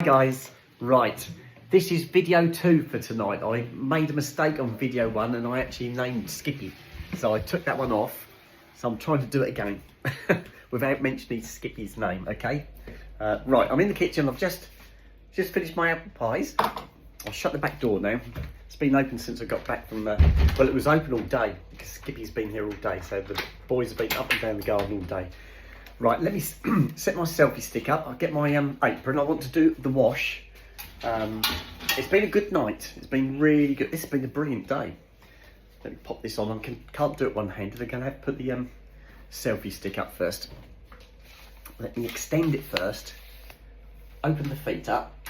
guys, right, this is video 2 for tonight. I made a mistake on video 1 and I actually named Skippy, so I took that one off, so I'm trying to do it again without mentioning Skippy's name, okay? Right, I'm in the kitchen. I've just finished my apple pies. I'll shut the back door now. It's been open since I got back from, well, it was open all day because Skippy's been here all day, so the boys have been up and down the garden all day. Right, let me set my selfie stick up. I'll get my apron. I want to do the wash. It's been a good night. It's been really good. This has been a brilliant day. Let me pop this on. I can't do it one-handed. I'm going to have to put the selfie stick up first. Let me extend it first. Open the feet up.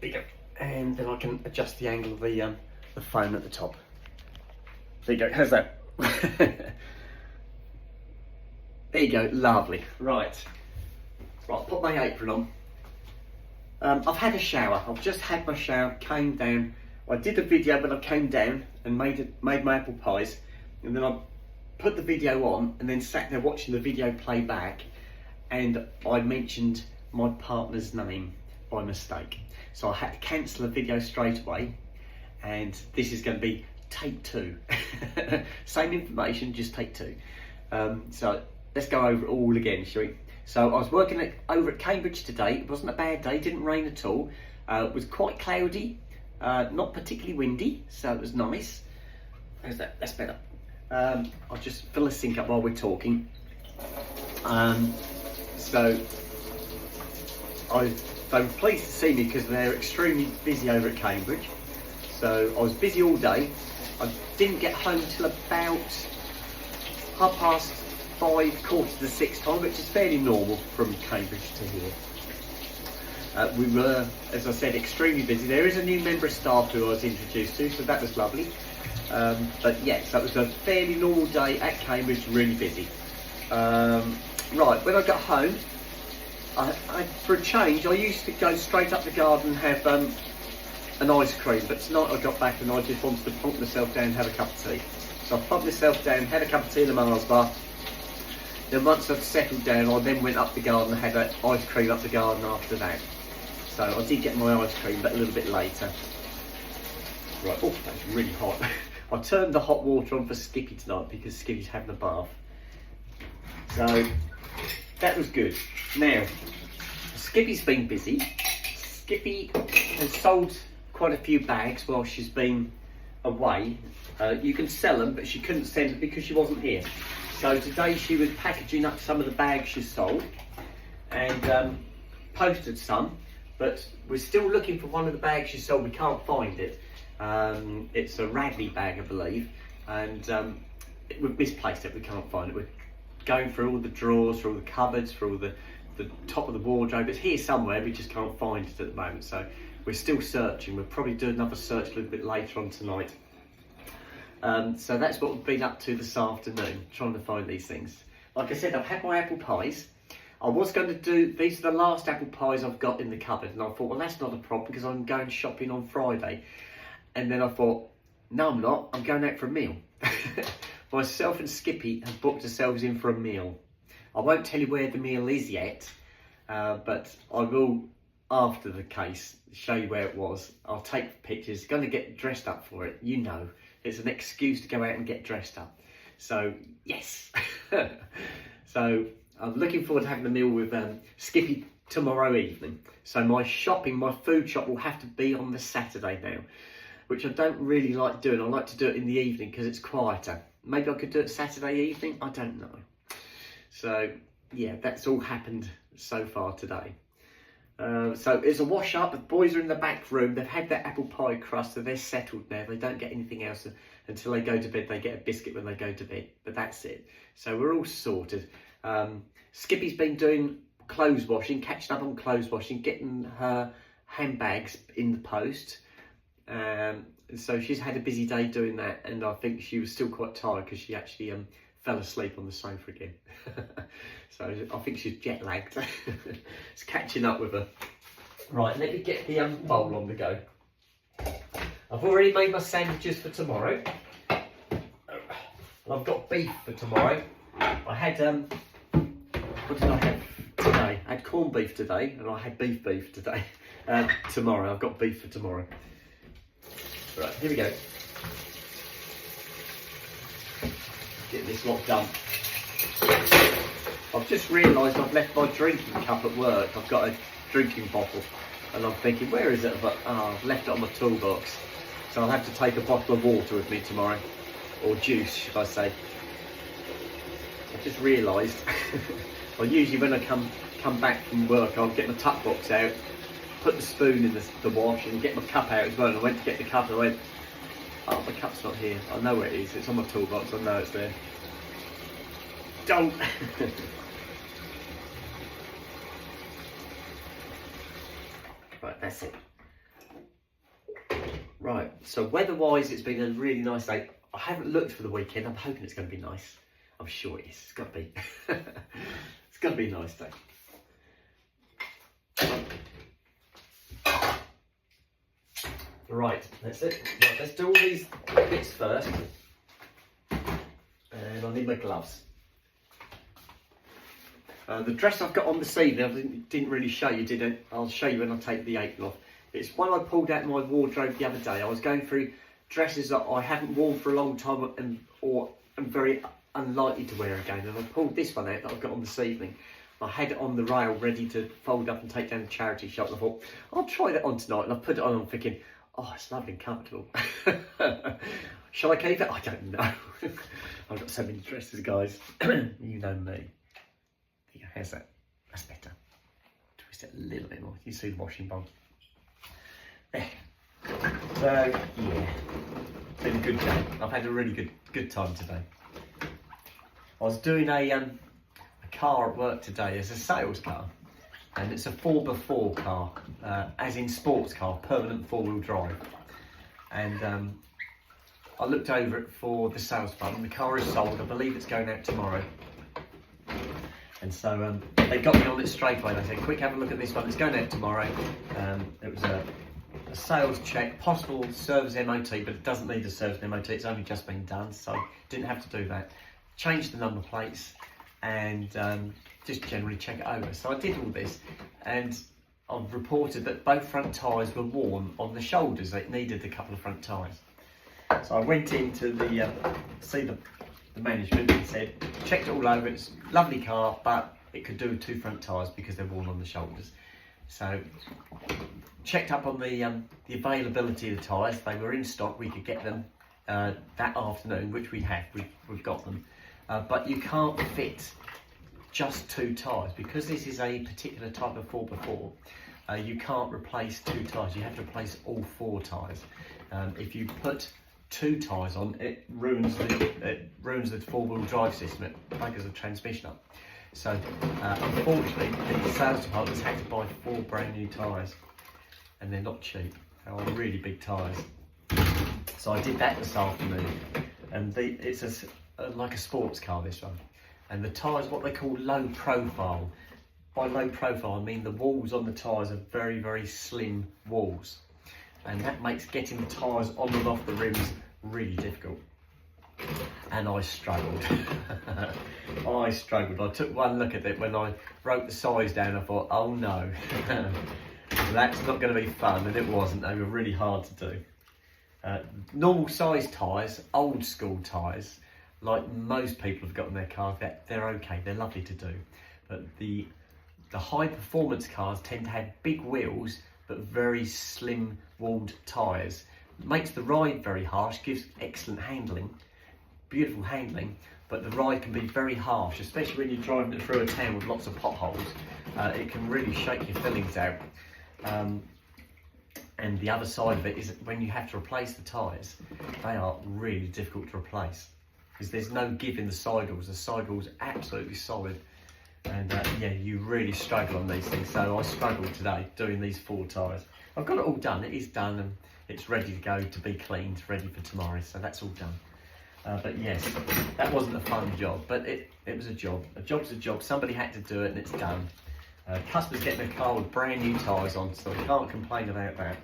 There you go. And then I can adjust the angle of the phone at the top. There you go. How's that? There you go, lovely. Right, put my apron on. I've had a shower. I've just had my shower, came down. I did a video, but I came down and made my apple pies. And then I put the video on and then sat there watching the video play back. And I mentioned my partner's name by mistake. So I had to cancel the video straight away. And this is going to be take 2. Same information, just take 2. So let's go over it all again, shall we? So I was working over at Cambridge today. It wasn't a bad day, didn't rain at all. It was quite cloudy, not particularly windy, so it was nice. How's that? That's better. I'll just fill the sink up while we're talking. So they were pleased to see me because they're extremely busy over at Cambridge. So I was busy all day. I didn't get home till about 5:30, 5:45 time, which is fairly normal from Cambridge to here. We were, as I said, extremely busy. There is a new member of staff who I was introduced to, so that was lovely. But yes, that was a fairly normal day at Cambridge, really busy. Right, when I got home, for a change, I used to go straight up the garden and have an ice cream, but tonight I got back and I just wanted to plonk myself down and have a cup of tea. So I plumped myself down, had a cup of tea in the Mars bar. Then once I'd settled down, I then went up the garden and had an ice cream up the garden after that. So I did get my ice cream, but a little bit later. Right, oh, that's really hot. I turned the hot water on for Skippy tonight because Skippy's having a bath. So that was good. Now, Skippy's been busy. Skippy has sold quite a few bags while she's been away. You can sell them, but she couldn't send them because she wasn't here. So today she was packaging up some of the bags she sold and posted some, but we're still looking for one of the bags she sold. We can't find it. It's a Radley bag, I believe, and we've misplaced it. We can't find it. We're going through all the drawers, through all the cupboards, through all the top of the wardrobe. It's here somewhere. We just can't find it at the moment. So we're still searching. We'll probably do another search a little bit later on tonight. So that's what we've been up to this afternoon, trying to find these things. Like I said, I've had my apple pies. I was going to do, these are the last apple pies I've got in the cupboard, and I thought, well, that's not a problem because I'm going shopping on Friday. And then I thought, no, I'm not. I'm going out for a meal. Myself and Skippy have booked ourselves in for a meal. I won't tell you where the meal is yet, but I will, after the case, show you where it was. I'll take pictures. Going to get dressed up for it, you know. It's an excuse to go out and get dressed up. So, yes. So, I'm looking forward to having a meal with Skippy tomorrow evening. So my food shop will have to be on the Saturday now, which I don't really like doing. I like to do it in the evening because it's quieter. Maybe I could do it Saturday evening, I don't know. So, yeah, that's all happened so far today. So it's a wash up. The boys are in the back room. They've had their apple pie crust, so they're settled now. They don't get anything else until they go to bed. They get a biscuit when they go to bed, but that's it. So we're all sorted. Skippy's been doing clothes washing, catching up on clothes washing, getting her handbags in the post. So she's had a busy day doing that, and I think she was still quite tired because she actually fell asleep on the sofa again. So I think she's jet lagged. It's catching up with her. Right, let me get the bowl on the go. I've already made my sandwiches for tomorrow. I've got beef for tomorrow. I had, what did I have today? today. I had corned beef today, and I had beef today. Tomorrow, I've got beef for tomorrow. Right, here we go. Get this lot done. I've just realised I've left my drinking cup at work. I've got a drinking bottle, and I'm thinking, where is it? But I've left it on my toolbox, so I'll have to take a bottle of water with me tomorrow, or juice, should I say? I've just realised. Well, usually when I come back from work, I'll get my tuck box out, put the spoon in the wash, and get my cup out as well. And I went to get the cup, and I went, oh, my cup's not here. I know where it is. It's on my toolbox. I know it's there. Don't. Right, that's it. Right, so weather-wise, it's been a really nice day. I haven't looked for the weekend. I'm hoping it's going to be nice. I'm sure it is. It's got to be. It's going to be a nice day. Right, that's it. Right, let's do all these bits first. And I need my gloves. The dress I've got on this evening, I didn't really show you, did I? I'll show you when I take the apron off. It's one I pulled out of my wardrobe the other day. I was going through dresses that I haven't worn for a long time and am very unlikely to wear again. And I pulled this one out that I've got on this evening. I had it on the rail ready to fold up and take down to charity shop. And I thought, I'll try that on tonight. And I put it on and I'm thinking, oh, it's lovely and comfortable. Shall I keep it? I don't know. I've got so many dresses, guys. You know me. Yeah, how's that? That's better. Twist it a little bit more. You see the washing bowl. There. So, yeah. It's been a good day. I've had a really good time today. I was doing a car at work today as a sales car. And it's a 4x4 car, as in sports car, permanent 4-wheel drive. And I looked over it for the sales button. The car is sold. I believe it's going out tomorrow. And so they got me on it straight away. They said, quick, have a look at this one. It's going out tomorrow. It was a sales check, possible service MOT, but it doesn't need a service MOT. It's only just been done, so didn't have to do that. Changed the number plates and just generally check it over. So I did all this, and I've reported that both front tyres were worn on the shoulders. It needed a couple of front tyres. So I went in to see the management and said, checked it all over, it's a lovely car, but it could do with 2 front tyres because they're worn on the shoulders. So checked up on the availability of the tyres. They were in stock, we could get them that afternoon, which we have, we've got them. But you can't fit just 2 tyres because this is a particular type of 4x4. You can't replace 2 tyres, you have to replace all 4 tyres. If you put 2 tyres on, it ruins the 4-wheel drive system. It buggers the transmission up. So unfortunately, the sales department's had to buy 4 brand new tyres, and they're not cheap. They are really big tyres. So I did that this afternoon, and it's like a sports car, this one. And the tyres, what they call low profile. By low profile, I mean the walls on the tyres are very, very slim walls. And that makes getting the tyres on and off the rims really difficult. And I struggled. I struggled. I took one look at it when I wrote the size down. I thought, oh no, that's not going to be fun. And it wasn't. They were really hard to do. Normal size tyres, old school tyres, like most people have got in their cars, they're okay. They're lovely to do. But the high performance cars tend to have big wheels but very slim walled tyres. Makes the ride very harsh, gives excellent handling, beautiful handling, but the ride can be very harsh, especially when you're driving it through a town with lots of potholes. It can really shake your fillings out. And the other side of it is when you have to replace the tyres, they are really difficult to replace because there's no give in the sidewalls. The sidewalls are absolutely solid. And yeah, you really struggle on these things. So I struggled today doing these 4 tyres. I've got it all done. It is done and it's ready to go to be cleaned, ready for tomorrow. So that's all done. But yes, that wasn't a fun job, but it was a job. A job's a job. Somebody had to do it and it's done. Customers getting a car with brand new tyres on, so they can't complain about that.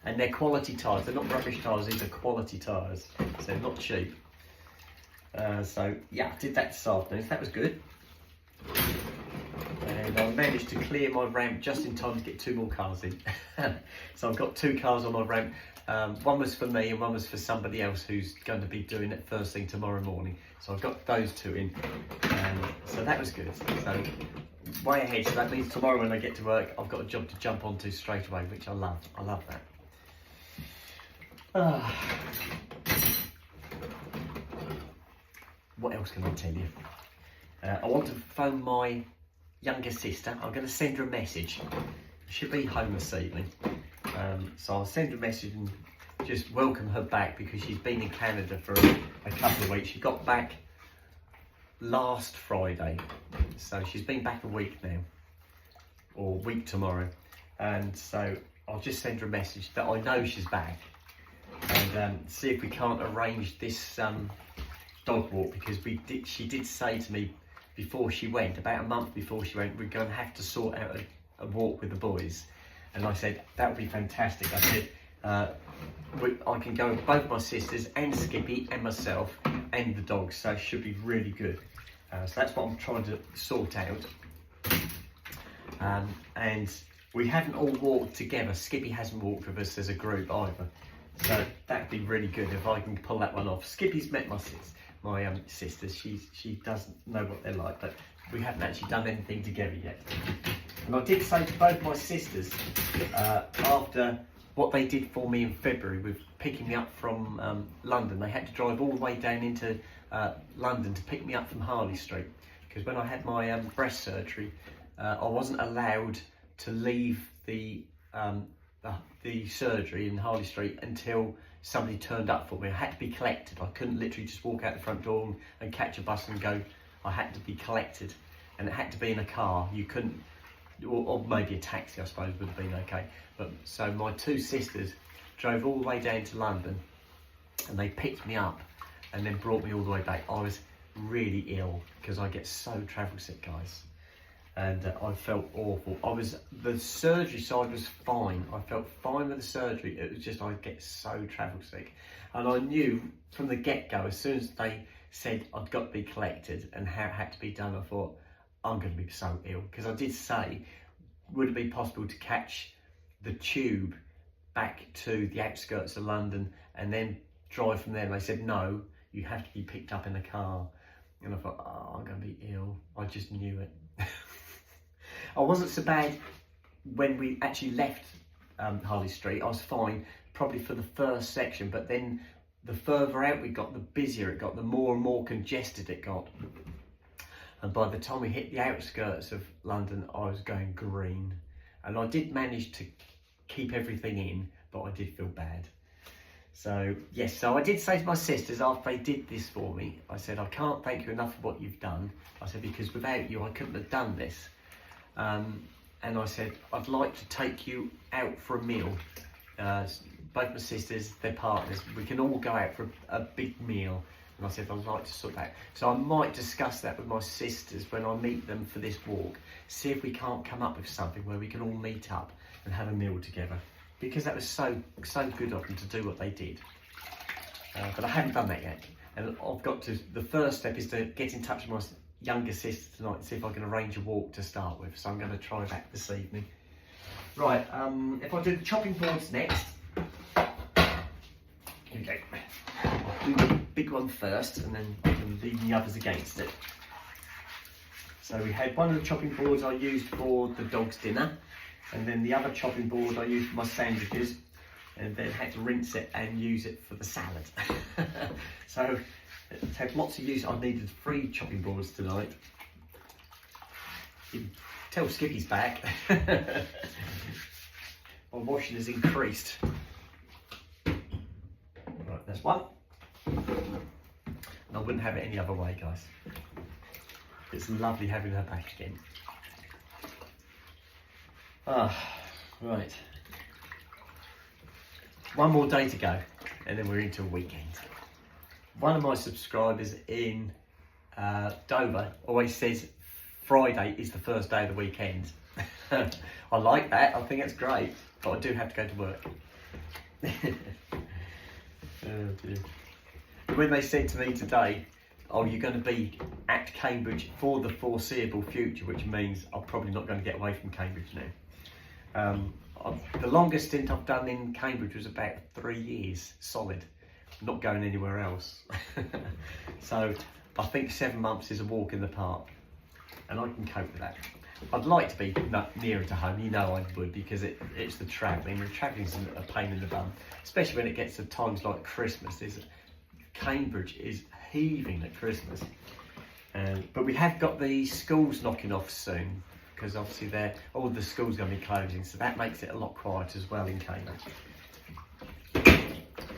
And they're quality tyres. They're not rubbish tyres. These are quality tyres. So they're not cheap. So yeah, did that this afternoon. That was good. And I managed to clear my ramp just in time to get 2 more cars in. So I've got 2 cars on my ramp. One was for me and one was for somebody else who's going to be doing it first thing tomorrow morning. So I've got those 2 in. So that was good. So way ahead. So that means tomorrow when I get to work, I've got a job to jump onto straight away, which I love. I love that. What else can I tell you? I want to phone my younger sister. I'm going to send her a message. She'll be home this evening. So I'll send her a message and just welcome her back, because she's been in Canada for a couple of weeks. She got back last Friday. So she's been back a week now, or a week tomorrow. And so I'll just send her a message that I know she's back, and see if we can't arrange this dog walk, because she did say to me before she went, about a month before she went, we're going to have to sort out a walk with the boys. And I said, that would be fantastic. I said, I can go with both my sisters and Skippy and myself and the dogs, so it should be really good. So that's what I'm trying to sort out. And we haven't all walked together. Skippy hasn't walked with us as a group either. So that'd be really good if I can pull that one off. Skippy's met my sisters. She doesn't know what they're like, but we haven't actually done anything together yet. And I did say to both my sisters, after what they did for me in February with picking me up from London, they had to drive all the way down into London to pick me up from Harley Street, because when I had my breast surgery, I wasn't allowed to leave the surgery in Harley Street until somebody turned up for me. I had to be collected. I couldn't literally just walk out the front door and catch a bus and go. I had to be collected, and it had to be in a car. You couldn't, or maybe a taxi I suppose would have been okay. But so my 2 sisters drove all the way down to London, and they picked me up and then brought me all the way back. I was really ill because I get so travel sick, guys. And I felt awful. The surgery side was fine. I felt fine with the surgery. It was just I get so travel sick. And I knew from the get-go, as soon as they said I'd got to be collected and how it had to be done, I thought, I'm going to be so ill. Because I did say, would it be possible to catch the tube back to the outskirts of London and then drive from there? And they said, no, you have to be picked up in a car. And I thought, oh, I'm going to be ill. I just knew it. I wasn't so bad when we actually left Harley Street. I was fine, probably for the first section, but then the further out we got, the busier it got, the more and more congested it got. And by the time we hit the outskirts of London, I was going green. And I did manage to keep everything in, but I did feel bad. So, yes, so I did say to my sisters after they did this for me, I said, I can't thank you enough for what you've done. I said, because without you, I couldn't have done this. And I said, I'd like to take you out for a meal. Both my sisters, their partners, we can all go out for a big meal. And I said, I'd like to sort that. So I might discuss that with my sisters when I meet them for this walk. See if we can't come up with something where we can all meet up and have a meal together. Because that was so good of them to do what they did. But I haven't done that yet. And I've got to, the first step is to get in touch with my younger sister tonight and see if I can arrange a walk to start with. So I'm going to try that this evening. Right, if I do the chopping boards next. Here we go. I'll do the big one first and then I can leave the others against it. So we had one of the chopping boards I used for the dog's dinner, and then the other chopping board I used for my sandwiches, and then had to rinse it and use it for the salad. So it had lots of use. I needed 3 chopping boards tonight. You can tell Skippy's back. My washing has increased. Right, that's one. And I wouldn't have it any other way, guys. It's lovely having her back again. Right. One more day to go, and then we're into a weekend. One of my subscribers in Dover always says Friday is the first day of the weekend. I like that. I think it's great, but I do have to go to work. Oh dear. When they said to me today, oh, you're going to be at Cambridge for the foreseeable future, which means I'm probably not going to get away from Cambridge now. The longest stint I've done in Cambridge was about 3 years solid, not going anywhere else. So I think 7 months is a walk in the park, and I can cope with that. I'd like to be nearer to home, you know I would, because it's the travelling. The travelling's a pain in the bum, especially when it gets to times like Christmas. Cambridge is heaving at Christmas. But we have got the schools knocking off soon, because obviously all the schools are going to be closing, so that makes it a lot quieter as well in Cambridge.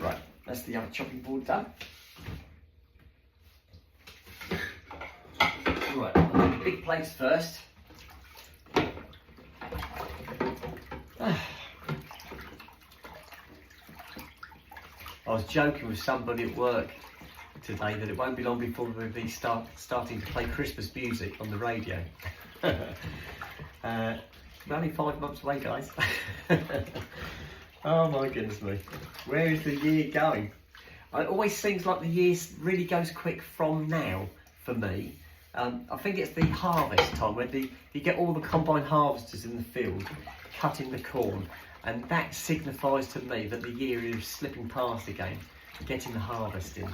Right, that's the other chopping board done. Right, I'll make the big plates first. I was joking with somebody at work today that it won't be long before we'll be starting to play Christmas music on the radio. We're only 5 months away, guys. Oh my goodness me. Where is the year going? It always seems like the year really goes quick from now for me. I think it's the harvest time when you get all the combine harvesters in the field cutting the corn, and that signifies to me that the year is slipping past again, getting the harvest in.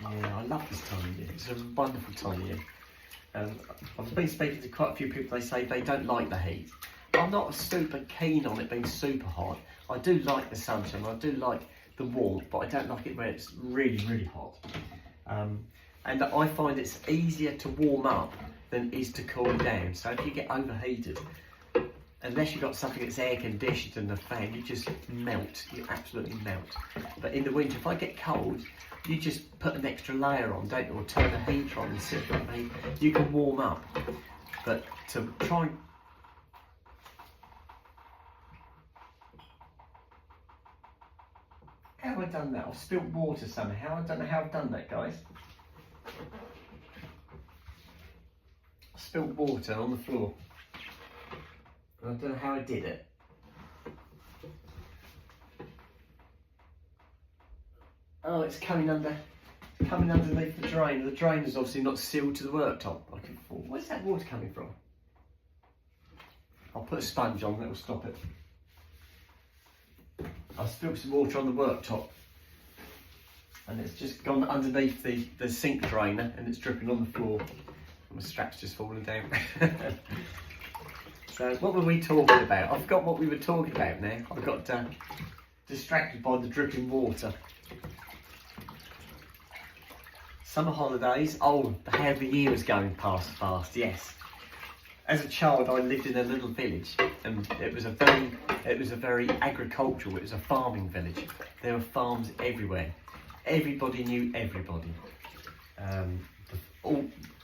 Yeah, I love this time of year. It's a wonderful time of year. I've been speaking to quite a few people. They say they don't like the heat. I'm not super keen on it being super hot. I do like the sunshine, I do like the warmth, but I don't like it where it's really, really hot. And I find it's easier to warm up than it is to cool down. So if you get overheated, unless you've got something that's air conditioned and a fan, you just melt, you absolutely melt. But in the winter, if I get cold, you just put an extra layer on, don't you, or turn the heater on and sit on the heat. You can warm up. But to try and... How have I done that? I've spilled water somehow. I don't know how I've done that, guys. I spilled water on the floor. I don't know how I did it. Oh, it's coming underneath the drain. The drain is obviously not sealed to the worktop. Where's that water coming from? I'll put a sponge on, that will stop it. I spilled some water on the worktop, and it's just gone underneath the sink drainer, and it's dripping on the floor. My strap's just falling down. So what were we talking about? I forgot what we were talking about now. I got distracted by the dripping water. Summer holidays. Oh, how the year was going past fast. Yes. As a child, I lived in a little village, and it was a very agricultural. It was a farming village. There were farms everywhere. Everybody knew everybody.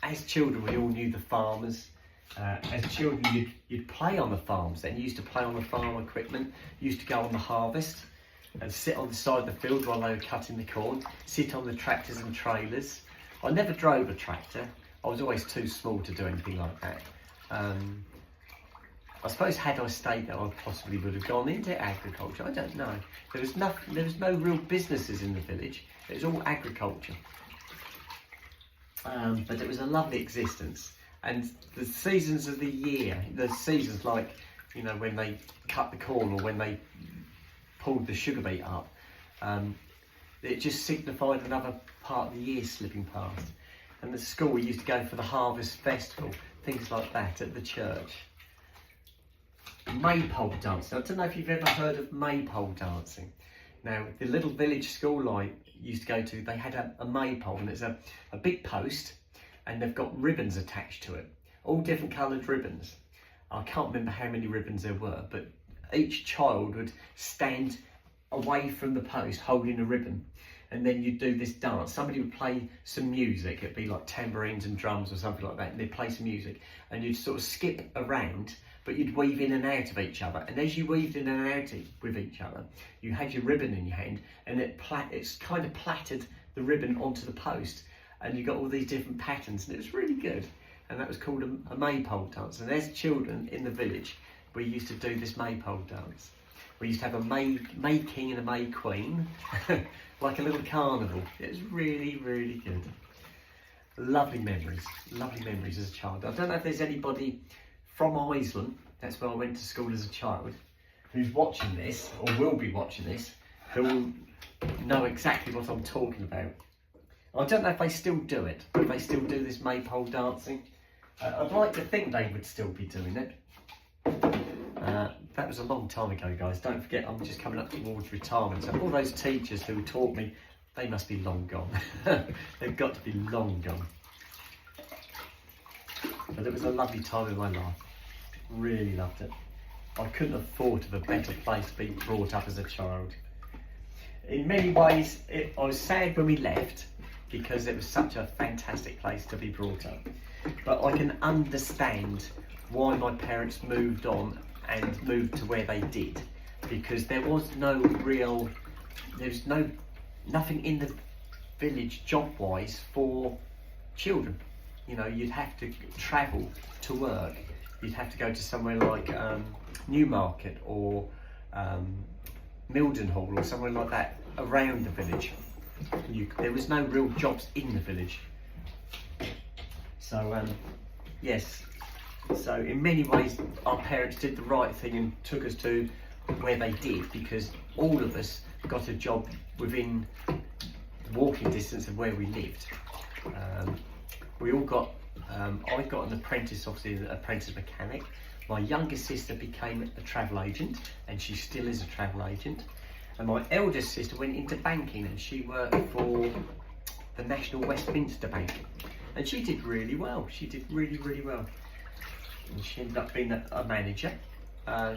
As children, we all knew the farmers. As children, you'd play on the farms. Then you used to play on the farm equipment. You used to go on the harvest and sit on the side of the field while they were cutting the corn. Sit on the tractors and trailers. I never drove a tractor. I was always too small to do anything like that. I suppose had I stayed there, I possibly would have gone into agriculture. I don't know. There was no real businesses in the village. It was all agriculture. But it was a lovely existence. And the seasons of the year, the seasons like, you know, when they cut the corn or when they pulled the sugar beet up, it just signified another part of the year slipping past. And at school we used to go for the harvest festival, things like that at the church. Maypole dancing. I don't know if you've ever heard of maypole dancing. Now, the little village school I used to go to, they had a maypole, and it's a big post, and they've got ribbons attached to it, all different coloured ribbons. I can't remember how many ribbons there were, but each child would stand away from the post holding a ribbon, and then you'd do this dance. Somebody would play some music, it'd be like tambourines and drums or something like that, and they'd play some music, and you'd sort of skip around, but you'd weave in and out of each other. And as you weaved in and out with each other, you had your ribbon in your hand, and it's kind of plaited the ribbon onto the post, and you got all these different patterns, and it was really good. And that was called a maypole dance. And as children in the village, we used to do this maypole dance. We used to have a May King and a May Queen, like a little carnival. It was really, really good. Lovely memories as a child. I don't know if there's anybody from Iceland, that's where I went to school as a child, who's watching this, or will be watching this, who will know exactly what I'm talking about. I don't know if they still do it, if they still do this maypole dancing. I'd like to think they would still be doing it. That was a long time ago, guys. Don't forget, I'm just coming up towards retirement, so all those teachers who taught me, they must be long gone. They've got to be long gone. But it was a lovely time in my life. Really loved it. I couldn't have thought of a better place to be brought up as a child. In many ways, I was sad when we left because it was such a fantastic place to be brought up. But I can understand why my parents moved on and moved to where they did, because there was nothing in the village job-wise for children. You know, you'd have to travel to work. You'd have to go to somewhere like Newmarket or Mildenhall or somewhere like that around the village. There was no real jobs in the village. So yes, so in many ways our parents did the right thing and took us to where they did, because all of us got a job within walking distance of where we lived. We all got, I got an apprentice, obviously an apprentice mechanic. My youngest sister became a travel agent, and she still is a travel agent. And my eldest sister went into banking, and she worked for the National Westminster Bank. And she did really well. She did really, really well. And she ended up being a manager.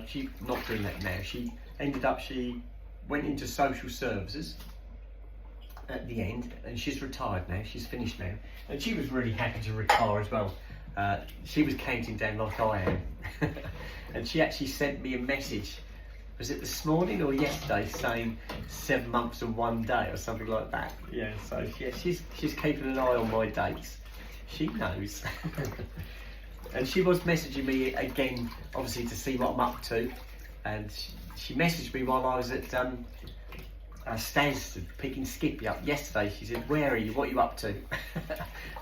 She's not doing that now. She went into social services at the end, and she's retired now. She's finished now. And she was really happy to retire as well. She was counting down like I am. And she actually sent me a message, was it this morning or yesterday, saying 7 months and 1 day or something like that. Yeah, so yeah, she's keeping an eye on my dates. She knows. And she was messaging me again, obviously, to see what I'm up to. And she messaged me while I was at Stansted picking Skippy up yesterday. She said, "Where are you? What are you up to?"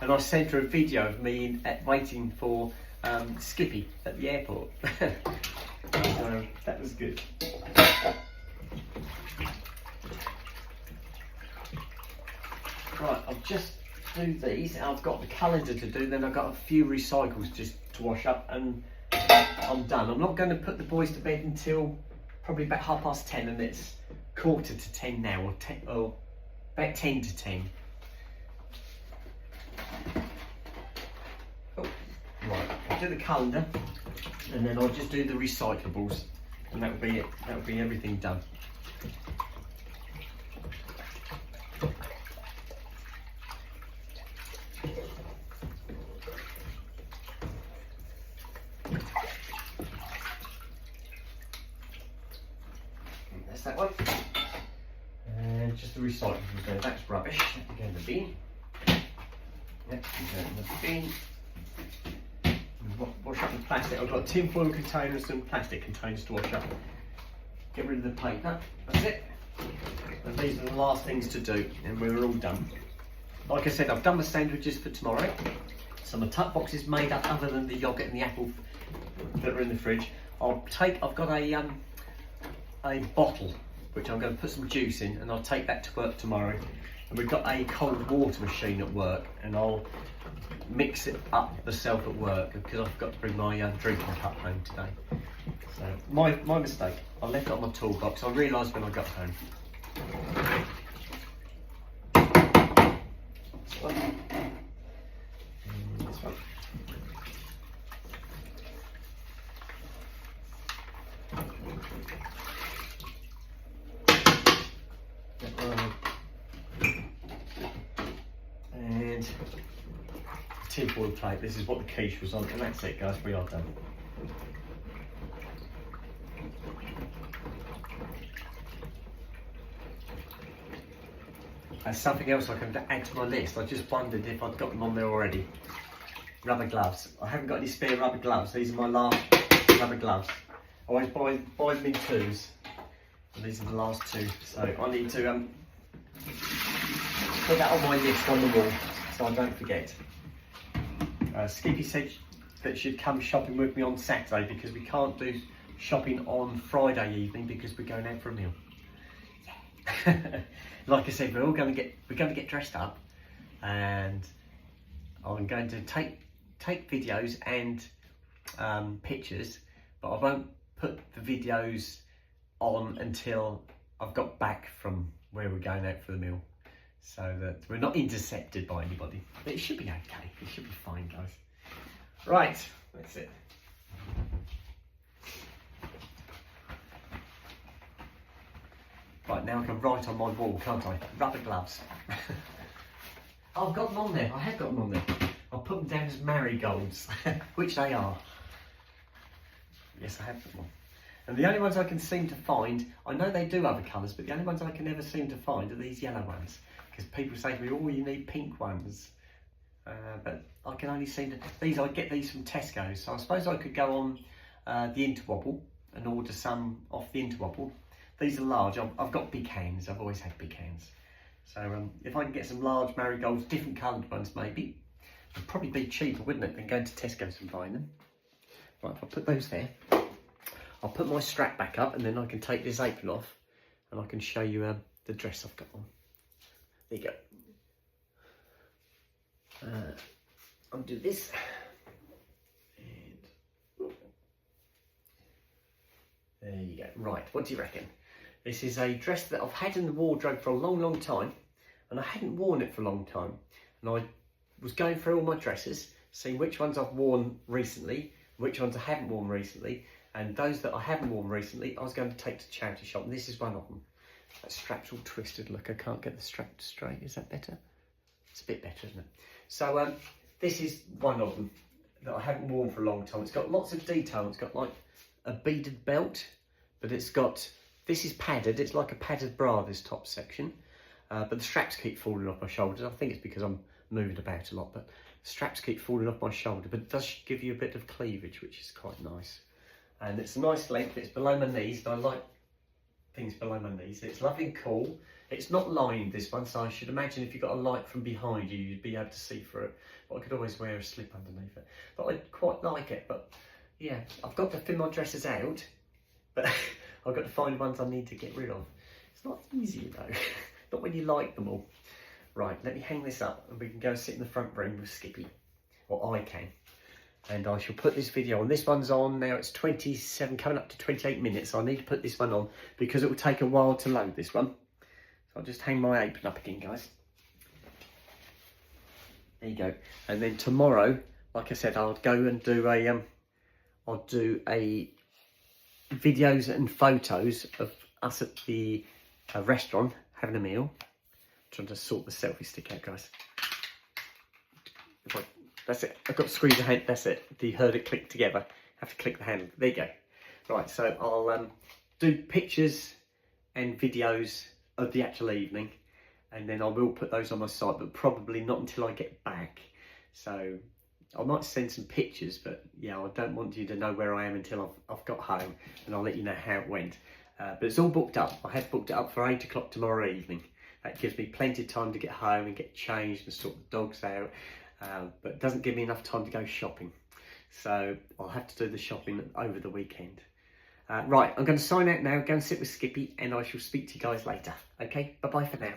And I sent her a video of me waiting for Skippy at the airport. So that was good. Right, I'll just do these. I've got the calendar to do, then I've got a few recycles just to wash up, and I'm done. I'm not going to put the boys to bed until probably about 10:30, and it's 9:45 now, or about 10 to 10. Oh, right, I'll do the calendar, and then I'll just do the recyclables, and that'll be it. That'll be everything done. That's that one. And just the recyclables there. That's rubbish. That can go in the bin. Yep, can go in the bin. Wash up the plastic. I've got tin foil containers and plastic containers to wash up. Get rid of the paper. That's it. And these are the last things to do, and we're all done. Like I said, I've done my sandwiches for tomorrow. So my tuck box is made up, other than the yoghurt and the apple that are in the fridge. I've got a bottle which I'm going to put some juice in, and I'll take that to work tomorrow. And we've got a cold water machine at work, and I'll mix it up myself at work because I've got to bring my drinking cup home today. So my mistake. I left it on my toolbox. I realised when I got home. This one. And this one. And tin foil plate. This is what the quiche was on, and that's it, guys. We are done. There's something else I can add to my list. I just wondered if I'd got them on there already. Rubber gloves. I haven't got any spare rubber gloves. These are my last rubber gloves. I always buy them in twos. And these are the last two, so I need to put that on my list on the wall so I don't forget. Skippy said that she'd come shopping with me on Saturday because we can't do shopping on Friday evening because we're going out for a meal. Yeah. Like I said, we're going to get dressed up, and I'm going to take videos and pictures, but I won't put the videos on until I've got back from where we're going out for the meal, so that we're not intercepted by anybody. But it should be okay. It should be fine, guys. Right, that's it. Right, now I can write on my wall, can't I? Rubber gloves. Oh, I've got them on there. I have got them on there. I'll put them down as marigolds, which they are. Yes, I have put them on. And the only ones I can seem to find, I know they do other colours, but the only ones I can never seem to find are these yellow ones. Because people say to me, oh, you need pink ones. But I can only seem to, I get these from Tesco. So I suppose I could go on the Interwobble and order some off the Interwobble. These are large. I've got big hands. I've always had big hands. So if I can get some large marigolds, different coloured ones maybe, it'd probably be cheaper, wouldn't it, than going to Tesco's and buying them. Right, if I put those there, I'll put my strap back up and then I can take this apron off and I can show you the dress I've got on. There you go. Undo this. And there you go. Right, what do you reckon? This is a dress that I've had in the wardrobe for a long, long time, and I hadn't worn it for a long time. And I was going through all my dresses, seeing which ones I've worn recently, which ones I haven't worn recently, and those that I haven't worn recently, I was going to take to charity shop, and this is one of them. That strap's all twisted. Look, I can't get the strap straight. Is that better? It's a bit better, isn't it? So this is one of them that I haven't worn for a long time. It's got lots of detail. It's got like a beaded belt, but it's got, this is padded. It's like a padded bra, this top section. But the straps keep falling off my shoulders. I think it's because I'm moving about a lot, but the straps keep falling off my shoulder. But it does give you a bit of cleavage, which is quite nice. And it's a nice length. It's below my knees, and I like things below my knees. It's lovely and cool. It's not lined, this one, so I should imagine if you got a light from behind you, you'd be able to see through it. But I could always wear a slip underneath it. But I quite like it. But yeah, I've got to thin my dresses out, but I've got to find ones I need to get rid of. It's not easy though, not when you like them all. Right, let me hang this up and we can go and sit in the front room with Skippy, or I can. And I shall put this video on. This one's on now, it's 27, coming up to 28 minutes. So I need to put this one on because it will take a while to load this one. So I'll just hang my apron up again, guys. There you go. And then tomorrow, like I said, I'll go and do a videos and photos of us at the restaurant having a meal. I'm trying to sort the selfie stick out, guys. That's it. I've got to squeeze the hand. That's it. You heard it click together. Have to click the handle. There you go. Right. So I'll do pictures and videos of the actual evening, and then I will put those on my site, but probably not until I get back. So I might send some pictures, but yeah, I don't want you to know where I am until I've got home, and I'll let you know how it went. But it's all booked up. I have booked it up for 8 o'clock tomorrow evening. That gives me plenty of time to get home and get changed and sort the dogs out. But it doesn't give me enough time to go shopping. So I'll have to do the shopping over the weekend. Right, I'm going to sign out now, go and sit with Skippy, and I shall speak to you guys later. Okay, bye-bye for now.